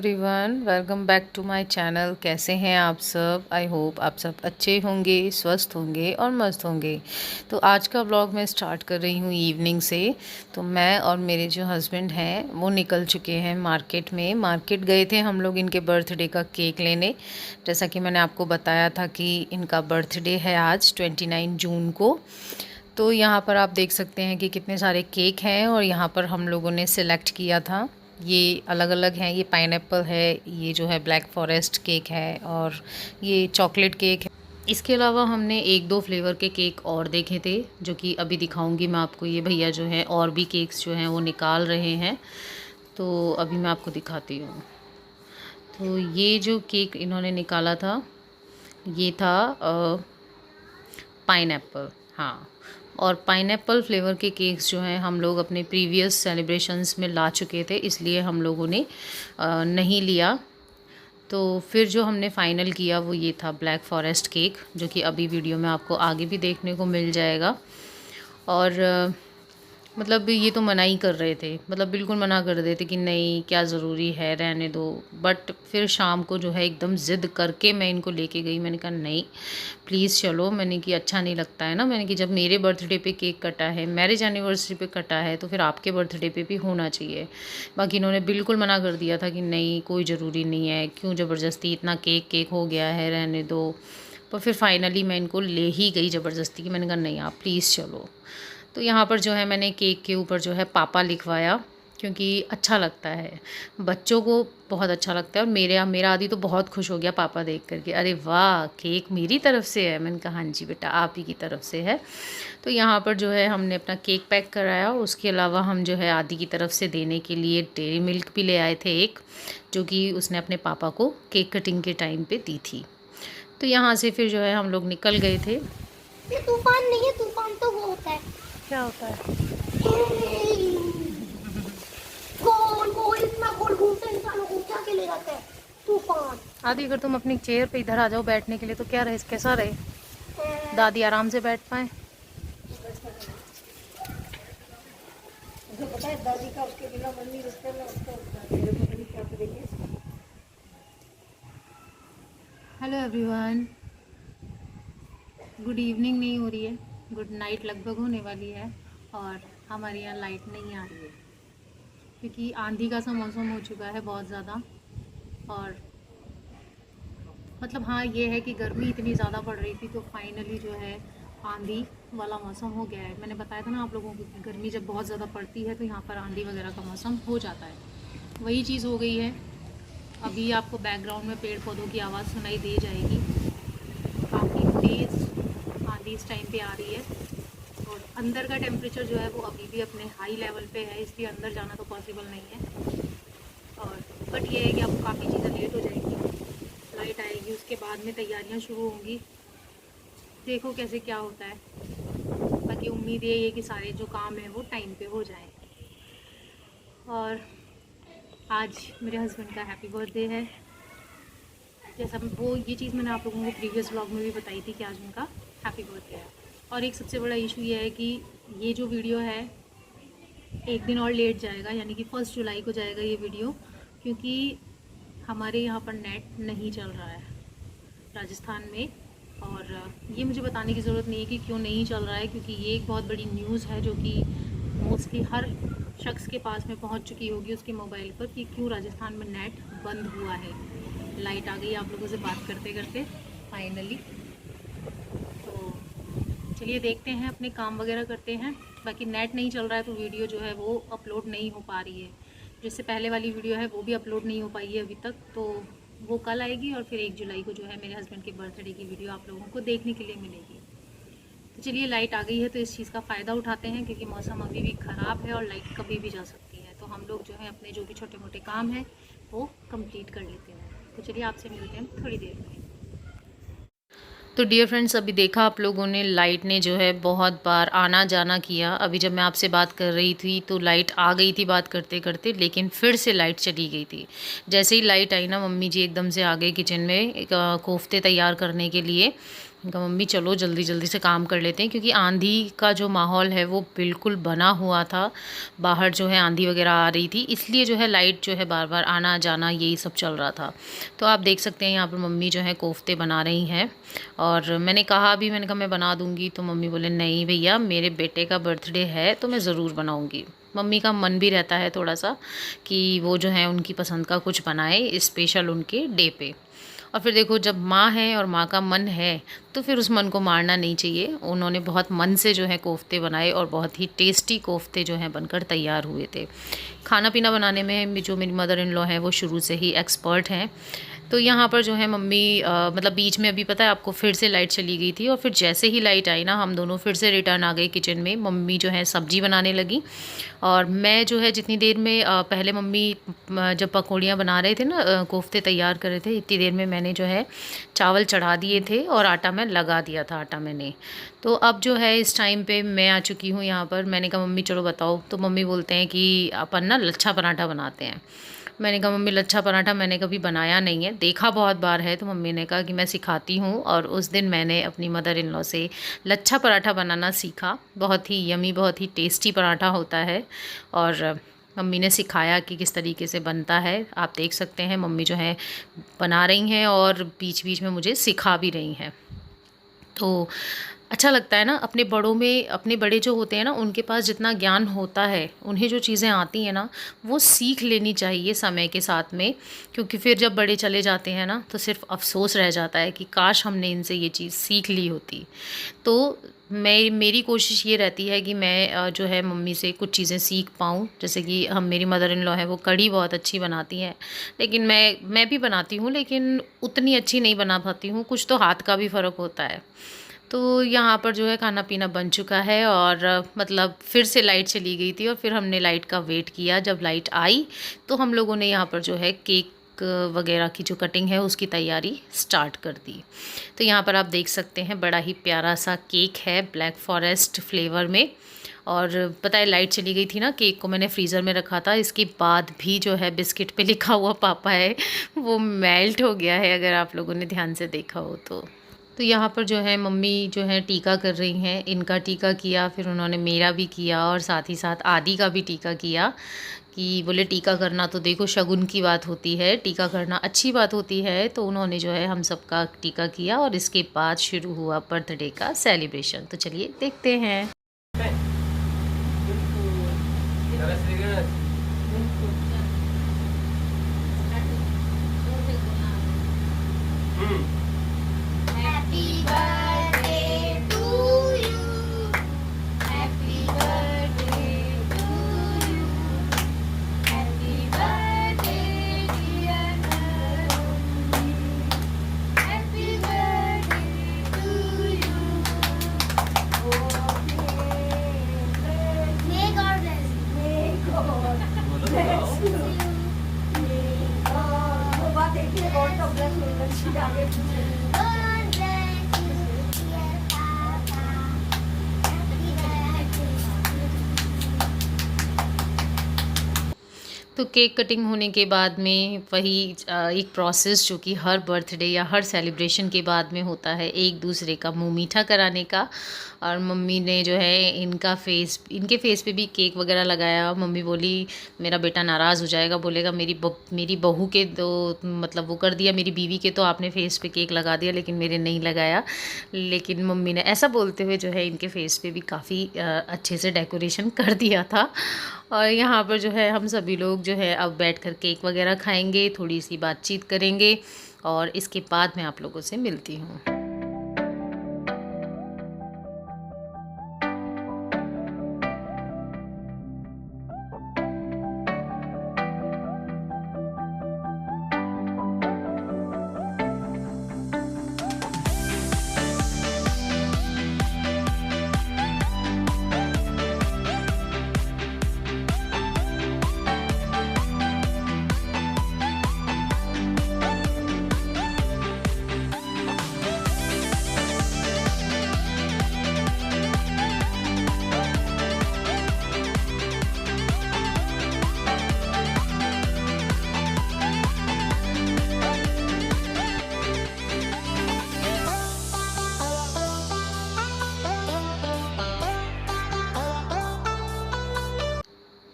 Everyone, welcome back to my channel. कैसे हैं आप सब? आई होप आप सब अच्छे होंगे, स्वस्थ होंगे और मस्त होंगे। तो आज का व्लॉग मैं स्टार्ट कर रही हूँ इवनिंग से। तो मैं और मेरे जो हस्बैंड हैं वो निकल चुके हैं मार्केट में। मार्केट गए थे हम लोग इनके बर्थडे का केक लेने। जैसा कि मैंने आपको बताया था कि इनका बर्थडे है आज 29 जून को। तो यहाँ पर आप देख सकते हैं कि कितने सारे केक हैं और यहाँ पर हम लोगों ने सिलेक्ट किया था। ये अलग अलग हैं, ये पाइनएप्पल है, ये जो है ब्लैक फॉरेस्ट केक है और ये चॉकलेट केक है। इसके अलावा हमने एक दो फ्लेवर के केक और देखे थे जो कि अभी दिखाऊंगी मैं आपको। ये भैया जो हैं और भी केक्स जो हैं वो निकाल रहे हैं, तो अभी मैं आपको दिखाती हूँ। तो ये जो केक इन्होंने निकाला था ये था पाइनएप्पल, हाँ। और पाइनएप्पल फ्लेवर के केक्स जो हैं हम लोग अपने प्रीवियस सेलिब्रेशंस में ला चुके थे, इसलिए हम लोगों ने नहीं लिया। तो फिर जो हमने फ़ाइनल किया वो ये था ब्लैक फॉरेस्ट केक, जो कि अभी वीडियो में आपको आगे भी देखने को मिल जाएगा। और मतलब ये तो मना ही कर रहे थे, मतलब बिल्कुल मना कर रहे थे कि नहीं, क्या ज़रूरी है, रहने दो। बट फिर शाम को जो है एकदम ज़िद करके मैं इनको लेके गई। मैंने कहा नहीं प्लीज़ चलो। मैंने कि अच्छा नहीं लगता है ना, मैंने कि जब मेरे बर्थडे पे केक कटा है, मैरिज एनिवर्सरी पे कटा है, तो फिर आपके बर्थडे पे भी होना चाहिए। बाकी इन्होंने बिल्कुल मना कर दिया था कि नहीं कोई ज़रूरी नहीं है, क्यों ज़बरदस्ती, इतना केक हो गया है, रहने दो। पर फिर फाइनली मैं इनको ले ही गई ज़बरदस्ती की। मैंने कहा नहीं आप प्लीज़ चलो। तो यहाँ पर जो है मैंने केक के ऊपर जो है पापा लिखवाया, क्योंकि अच्छा लगता है, बच्चों को बहुत अच्छा लगता है। और मेरा आदि तो बहुत खुश हो गया पापा देख करके, अरे वाह केक मेरी तरफ से है। मैंने कहा हाँ जी बेटा आप ही की तरफ से है। तो यहाँ पर जो है हमने अपना केक पैक कराया। उसके अलावा हम जो है आदि की तरफ से देने के लिए डेयरी मिल्क भी ले आए थे एक, जो कि उसने अपने पापा को केक कटिंग के टाइम पे दी थी। तो यहाँ से फिर जो है हम लोग निकल गए थे। ये तूफान नहीं है, तूफान तो वो होता है। क्या होता है? कौन वो इतना गोल घूमता है, इंसानों को उठा के ले जाता है तूफान। आदि अगर तुम अपनी चेयर पे इधर आ जाओ बैठने के लिए तो क्या रहे, कैसा रहे, दादी आराम से बैठ पाए। मुझे पता है दादी का उसके बिना मन नहीं रुकता ना, उसका देखिए। हेलो एवरीवन, गुड इवनिंग नहीं हो रही है, गुड नाइट लगभग होने वाली है। और हमारे यहाँ लाइट नहीं आ रही है क्योंकि आंधी का सा मौसम हो चुका है बहुत ज़्यादा। और मतलब हाँ ये है कि गर्मी इतनी ज़्यादा पड़ रही थी, तो फाइनली जो है आंधी वाला मौसम हो गया है। मैंने बताया था ना आप लोगों को कि गर्मी जब बहुत ज़्यादा पड़ती है तो यहाँ पर आंधी वगैरह का मौसम हो जाता है, वही चीज़ हो गई है। अभी आपको बैकग्राउंड में पेड़ पौधों की आवाज़ सुनाई दे जाएगी। काफ़ी तेज़ आंधी इस टाइम पे आ रही है। और अंदर का टेम्परेचर जो है वो अभी भी अपने हाई लेवल पे है, इसलिए अंदर जाना तो पॉसिबल नहीं है। और बट ये है कि अब काफ़ी चीज़ें लेट हो जाएंगी, लाइट आएगी उसके बाद में तैयारियां शुरू होंगी। देखो कैसे क्या होता है। बाकी उम्मीद यही है कि सारे जो काम है वो टाइम पे हो जाएं। और आज मेरे हस्बैंड का हैप्पी बर्थडे है। जैसा वो ये चीज़ मैंने आप लोगों को प्रीवियस व्लॉग में भी बताई थी कि आज उनका हैप्पी बर्थडे है। और एक सबसे बड़ा इशू ये है कि ये जो वीडियो है एक दिन और लेट जाएगा, यानी कि 1 जुलाई को जाएगा ये वीडियो, क्योंकि हमारे यहाँ पर नेट नहीं चल रहा है राजस्थान में। और ये मुझे बताने की ज़रूरत नहीं है कि क्यों नहीं चल रहा है, क्योंकि ये एक बहुत बड़ी न्यूज़ है जो कि मोस्टली हर शख्स के पास में पहुंच चुकी होगी उसके मोबाइल पर, कि क्यों राजस्थान में नेट बंद हुआ है। लाइट आ गई आप लोगों से बात करते करते फाइनली। तो चलिए देखते हैं, अपने काम वगैरह करते हैं। बाकी नेट नहीं चल रहा है तो वीडियो जो है वो अपलोड नहीं हो पा रही है। जिससे पहले वाली वीडियो है वो भी अपलोड नहीं हो पाई है अभी तक, तो वो कल आएगी। और फिर 1 जुलाई को जो है मेरे हस्बैंड के बर्थडे की वीडियो आप लोगों को देखने के लिए मिलेगी। तो चलिए लाइट आ गई है तो इस चीज़ का फ़ायदा उठाते हैं, क्योंकि मौसम अभी भी ख़राब है और लाइट कभी भी जा सकती है। तो हम लोग जो है अपने जो भी छोटे मोटे काम हैं वो कंप्लीट कर लेते हैं। तो चलिए आपसे मिलते हैं थोड़ी देर में। तो डियर फ्रेंड्स, अभी देखा आप लोगों ने, लाइट ने जो है बहुत बार आना जाना किया। अभी जब मैं आपसे बात कर रही थी तो लाइट आ गई थी बात करते करते, लेकिन फिर से लाइट चली गई थी। जैसे ही लाइट आई ना, मम्मी जी एकदम से आ गए किचन में कोफ्ते तैयार करने के लिए। उनका मम्मी चलो जल्दी जल्दी से काम कर लेते हैं, क्योंकि आंधी का जो माहौल है वो बिल्कुल बना हुआ था। बाहर जो है आंधी वगैरह आ रही थी, इसलिए जो है लाइट जो है बार बार आना जाना यही सब चल रहा था। तो आप देख सकते हैं यहाँ पर मम्मी जो है कोफ्ते बना रही हैं। और मैंने कहा मैं बना दूँगी, तो मम्मी बोले नहीं भैया, मेरे बेटे का बर्थडे है तो मैं ज़रूर बनाऊँगी। मम्मी का मन भी रहता है थोड़ा सा कि वो जो है उनकी पसंद का कुछ बनाए स्पेशल उनके डे पे। और फिर देखो, जब माँ है और माँ का मन है तो फिर उस मन को मारना नहीं चाहिए। उन्होंने बहुत मन से जो है कोफ्ते बनाए और बहुत ही टेस्टी कोफ्ते जो हैं बनकर तैयार हुए थे। खाना पीना बनाने में जो मेरी मदर इन लॉ है वो शुरू से ही एक्सपर्ट हैं। तो यहाँ पर जो है मम्मी मतलब बीच में अभी पता है आपको फिर से लाइट चली गई थी, और फिर जैसे ही लाइट आई ना, हम दोनों फिर से रिटर्न आ गए किचन में। मम्मी जो है सब्ज़ी बनाने लगी और मैं जो है जितनी देर में पहले मम्मी जब पकौड़ियाँ बना रहे थे ना, कोफ्ते तैयार कर रहे थे, इतनी देर में मैंने जो है चावल चढ़ा दिए थे और आटा मैं लगा दिया था, आटा मैंने। तो अब जो है इस टाइम पे मैं आ चुकी हूँ यहाँ पर। मैंने कहा मम्मी चलो बताओ, तो मम्मी बोलते हैं कि अपन ना लच्छा पराठा बनाते हैं। मैंने कहा मम्मी लच्छा पराठा मैंने कभी बनाया नहीं है, देखा बहुत बार है। तो मम्मी ने कहा कि मैं सिखाती हूँ, और उस दिन मैंने अपनी मदर इन लॉ से लच्छा पराठा बनाना सीखा। बहुत ही यमी, बहुत ही टेस्टी पराठा होता है, और मम्मी ने सिखाया कि किस तरीके से बनता है। आप देख सकते हैं मम्मी जो है बना रही हैं और बीच बीच में मुझे सिखा भी रही हैं। तो अच्छा लगता है ना, अपने बड़ों में, अपने बड़े जो होते हैं ना, उनके पास जितना ज्ञान होता है, उन्हें जो चीज़ें आती हैं ना, वो सीख लेनी चाहिए समय के साथ में। क्योंकि फिर जब बड़े चले जाते हैं ना, तो सिर्फ अफसोस रह जाता है कि काश हमने इनसे ये चीज़ सीख ली होती। तो मेरी कोशिश ये रहती है कि मैं जो है मम्मी से कुछ चीज़ें सीख पाऊँ। जैसे कि मेरी मदर इन लॉ है, वो कढ़ी बहुत अच्छी बनाती हैं, लेकिन मैं भी बनाती हूँ, लेकिन उतनी अच्छी नहीं बना पाती हूँ। कुछ तो हाथ का भी फ़र्क होता है। तो यहाँ पर जो है खाना पीना बन चुका है, और मतलब फिर से लाइट चली गई थी, और फिर हमने लाइट का वेट किया। जब लाइट आई तो हम लोगों ने यहाँ पर जो है केक वगैरह की जो कटिंग है उसकी तैयारी स्टार्ट कर दी। तो यहाँ पर आप देख सकते हैं बड़ा ही प्यारा सा केक है, ब्लैक फॉरेस्ट फ्लेवर में। और पता है लाइट चली गई थी ना, केक को मैंने फ्रीज़र में रखा था, इसके बाद भी जो है बिस्किट पे लिखा हुआ पापा है वो मेल्ट हो गया है, अगर आप लोगों ने ध्यान से देखा हो तो यहाँ पर जो है मम्मी जो है टीका कर रही हैं। इनका टीका किया, फिर उन्होंने मेरा भी किया, और साथ ही साथ आदि का भी टीका किया। कि बोले टीका करना तो देखो शगुन की बात होती है, टीका करना अच्छी बात होती है। तो उन्होंने जो है हम सबका टीका किया, और इसके बाद शुरू हुआ बर्थडे का सेलिब्रेशन। तो चलिए देखते हैं। Happy birthday to you. Happy birthday to you. Happy birthday dear Nalini. Happy birthday to you. May God bless you. May God bless you. May God, वो बात एक ही God का bless होना चाहिए आगे पीछे। God bless you, dear Papa. Happy birthday. तो cake cutting होने के बाद में वही एक प्रोसेस जो कि हर बर्थडे या हर सेलिब्रेशन के बाद में होता है, एक दूसरे का मुंह मीठा कराने का। और मम्मी ने जो है इनके फेस पे भी केक वगैरह लगाया। मम्मी बोली मेरा बेटा नाराज़ हो जाएगा, बोलेगा मेरी बहू के तो मतलब वो कर दिया, मेरी बीवी के तो आपने फेस पे केक लगा दिया, लेकिन मेरे नहीं लगाया। लेकिन मम्मी ने ऐसा बोलते हुए जो है इनके फेस पे भी काफ़ी अच्छे से डेकोरेशन कर दिया था। और यहाँ पर जो है हम सभी लोग जो है अब बैठकर केक वगैरह खाएंगे, थोड़ी सी बातचीत करेंगे, और इसके बाद मैं आप लोगों से मिलती हूँ।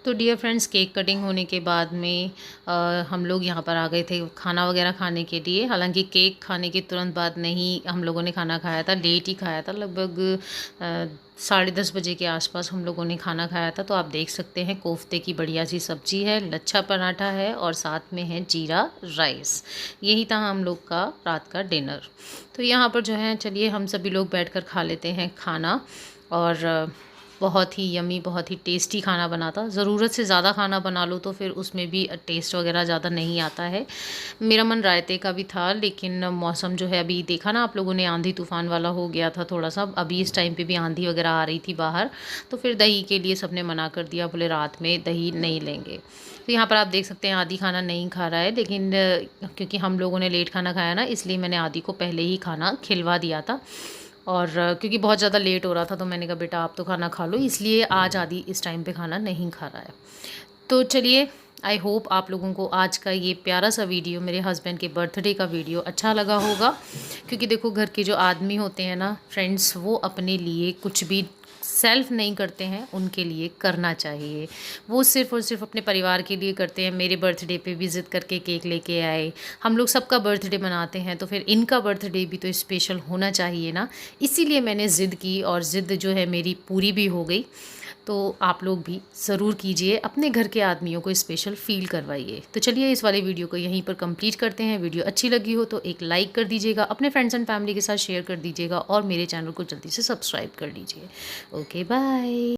तो डियर फ्रेंड्स, केक कटिंग होने के बाद में हम लोग यहाँ पर आ गए थे खाना वगैरह खाने के लिए। हालांकि केक खाने के तुरंत बाद नहीं हम लोगों ने खाना खाया था, लेट ही खाया था, लगभग 10:30 बजे के आसपास हम लोगों ने खाना खाया था। तो आप देख सकते हैं कोफ्ते की बढ़िया सी सब्जी है, लच्छा पराठा है और साथ में है जीरा राइस। यही था हम लोग का रात का डिनर। तो यहाँ पर जो है, चलिए हम सभी लोग बैठकर खा लेते हैं खाना। और बहुत ही यमी, बहुत ही टेस्टी खाना बना था। ज़रूरत से ज़्यादा खाना बना लो तो फिर उसमें भी टेस्ट वगैरह ज़्यादा नहीं आता है। मेरा मन रायते का भी था, लेकिन मौसम जो है, अभी देखा ना आप लोगों ने, आंधी तूफ़ान वाला हो गया था थोड़ा सा। अभी इस टाइम पे भी आंधी वगैरह आ रही थी बाहर, तो फिर दही के लिए सबने मना कर दिया, बोले रात में दही नहीं लेंगे। तो यहाँ पर आप देख सकते हैं आधी खाना नहीं खा रहा है, लेकिन क्योंकि हम लोगों ने लेट खाना खाया ना, इसलिए मैंने आधी को पहले ही खाना खिलवा दिया था। और क्योंकि बहुत ज़्यादा लेट हो रहा था तो मैंने कहा बेटा आप तो खाना खा लो, इसलिए आज आदि इस टाइम पे खाना नहीं खा रहा है। तो चलिए, आई होप आप लोगों को आज का ये प्यारा सा वीडियो, मेरे हस्बैंड के बर्थडे का वीडियो अच्छा लगा होगा। क्योंकि देखो, घर के जो आदमी होते हैं ना फ्रेंड्स, वो अपने लिए कुछ भी सेल्फ नहीं करते हैं, उनके लिए करना चाहिए। वो सिर्फ़ और सिर्फ अपने परिवार के लिए करते हैं। मेरे बर्थडे पे भी ज़िद करके केक लेके आए। हम लोग सबका बर्थडे मनाते हैं, तो फिर इनका बर्थडे भी तो स्पेशल होना चाहिए ना। इसीलिए मैंने ज़िद की और ज़िद जो है मेरी पूरी भी हो गई। तो आप लोग भी ज़रूर कीजिए, अपने घर के आदमियों को स्पेशल फ़ील करवाइए। तो चलिए इस वाले वीडियो को यहीं पर कंप्लीट करते हैं। वीडियो अच्छी लगी हो तो एक लाइक कर दीजिएगा, अपने फ्रेंड्स एंड फैमिली के साथ शेयर कर दीजिएगा और मेरे चैनल को जल्दी से सब्सक्राइब कर लीजिए। Okay, bye.